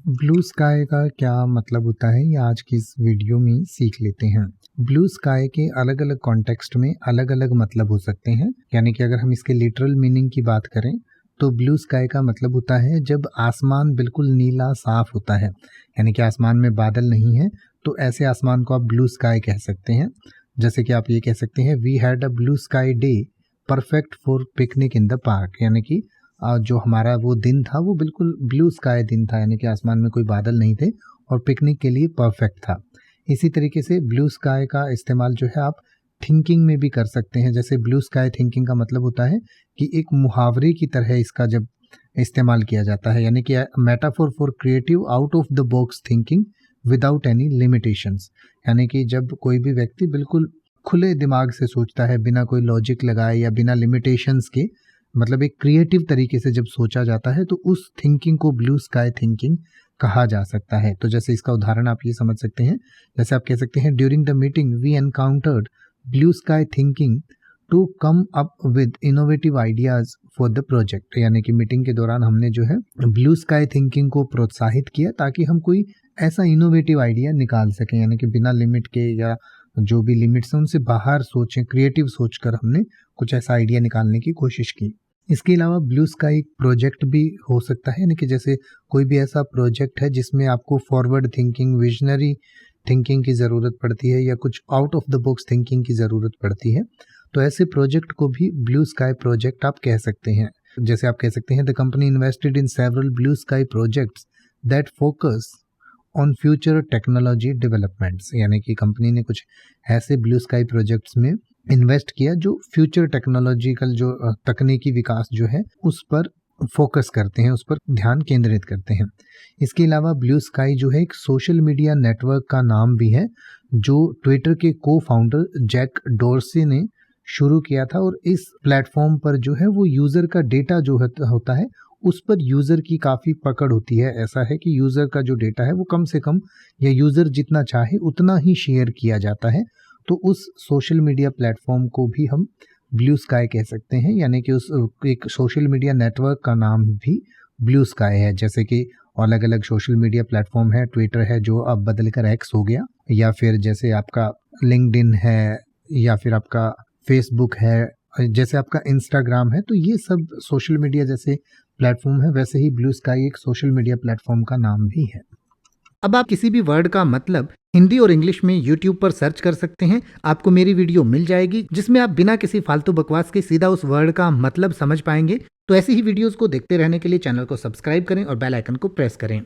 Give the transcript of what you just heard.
Blue sky का क्या मतलब होता है ये आज की इस वीडियो में सीख लेते हैं। ब्लू स्काई के अलग अलग कॉन्टेक्स्ट में अलग अलग मतलब हो सकते हैं। यानी कि अगर हम इसके लिटरल मीनिंग की बात करें तो ब्लू स्काई का मतलब होता है जब आसमान बिल्कुल नीला साफ होता है, यानी कि आसमान में बादल नहीं है, तो ऐसे आसमान को आप ब्लू स्काई कह सकते हैं। जैसे कि आप ये कह सकते हैं, we had a blue sky day perfect for picnic in the park. यानी कि जो हमारा वो दिन था वो बिल्कुल ब्लू स्काई दिन था, यानी कि आसमान में कोई बादल नहीं थे और पिकनिक के लिए परफेक्ट था। इसी तरीके से ब्लू स्काई का इस्तेमाल जो है आप थिंकिंग में भी कर सकते हैं। जैसे ब्लू स्काई थिंकिंग का मतलब होता है कि एक मुहावरे की तरह इसका जब इस्तेमाल किया जाता है, यानी कि metaphor for creative out of the box thinking without any limitations. यानी कि जब कोई भी व्यक्ति बिल्कुल खुले दिमाग से सोचता है, बिना कोई लॉजिक लगाए या बिना लिमिटेशंस के, मतलब एक क्रिएटिव तरीके से जब सोचा जाता है, तो उस थिंकिंग को ब्लू स्काई थिंकिंग कहा जा सकता है। तो जैसे इसका उदाहरण आप ये समझ सकते हैं, जैसे आप कह सकते हैं, during the meeting we encountered blue sky thinking to come up with innovative ideas for the project. यानी कि मीटिंग के दौरान हमने जो है ब्लू स्काई थिंकिंग को प्रोत्साहित किया ताकि हम कोई ऐसा इनोवेटिव आइडिया निकाल सकें, यानी कि बिना लिमिट के या जो भी लिमिट्स हैं उनसे बाहर सोचें, क्रिएटिव सोचकर हमने कुछ ऐसा आइडिया निकालने की कोशिश की। इसके अलावा ब्लू स्काई प्रोजेक्ट भी हो सकता है, यानी कि जैसे कोई भी ऐसा प्रोजेक्ट है जिसमें आपको फॉरवर्ड थिंकिंग, विजनरी थिंकिंग की ज़रूरत पड़ती है या कुछ out of the box thinking की ज़रूरत पड़ती है, तो ऐसे प्रोजेक्ट को भी ब्लू स्काई प्रोजेक्ट आप कह सकते हैं। जैसे आप कह सकते हैं, the company invested in several blue sky projects that focus on future technology developments. यानी कि कंपनी ने कुछ ऐसे ब्लू स्काई प्रोजेक्ट्स में इन्वेस्ट किया जो फ्यूचर टेक्नोलॉजिकल जो तकनीकी विकास जो है उस पर फोकस करते हैं, उस पर ध्यान केंद्रित करते हैं। इसके अलावा ब्लू स्काई जो है एक सोशल मीडिया नेटवर्क का नाम भी है जो ट्विटर के को फाउंडर जैक डोर्सी ने शुरू किया था। और इस प्लेटफॉर्म पर जो है वो यूज़र का डेटा जो होता है उस पर यूज़र की काफ़ी पकड़ होती है। ऐसा है कि यूज़र का जो डेटा है वो कम से कम या यूज़र जितना चाहे उतना ही शेयर किया जाता है। तो उस सोशल मीडिया प्लेटफॉर्म को भी हम ब्लू स्काई कह सकते हैं, यानी कि उस एक सोशल मीडिया नेटवर्क का नाम भी ब्लू स्काई है। जैसे कि अलग अलग सोशल मीडिया प्लेटफॉर्म है, ट्विटर है जो अब बदल कर एक्स हो गया, या फिर जैसे आपका लिंक्डइन है, या फिर आपका फेसबुक है, जैसे आपका इंस्टाग्राम है। तो ये सब सोशल मीडिया जैसे प्लेटफॉर्म है, वैसे ही ब्लू स्काई एक सोशल मीडिया प्लेटफॉर्म का नाम भी है। अब आप किसी भी वर्ड का मतलब हिंदी और इंग्लिश में YouTube पर सर्च कर सकते हैं। आपको मेरी वीडियो मिल जाएगी जिसमें आप बिना किसी फालतू बकवास के सीधा उस वर्ड का मतलब समझ पाएंगे। तो ऐसी ही वीडियोस को देखते रहने के लिए चैनल को सब्सक्राइब करें और बेल आइकन को प्रेस करें।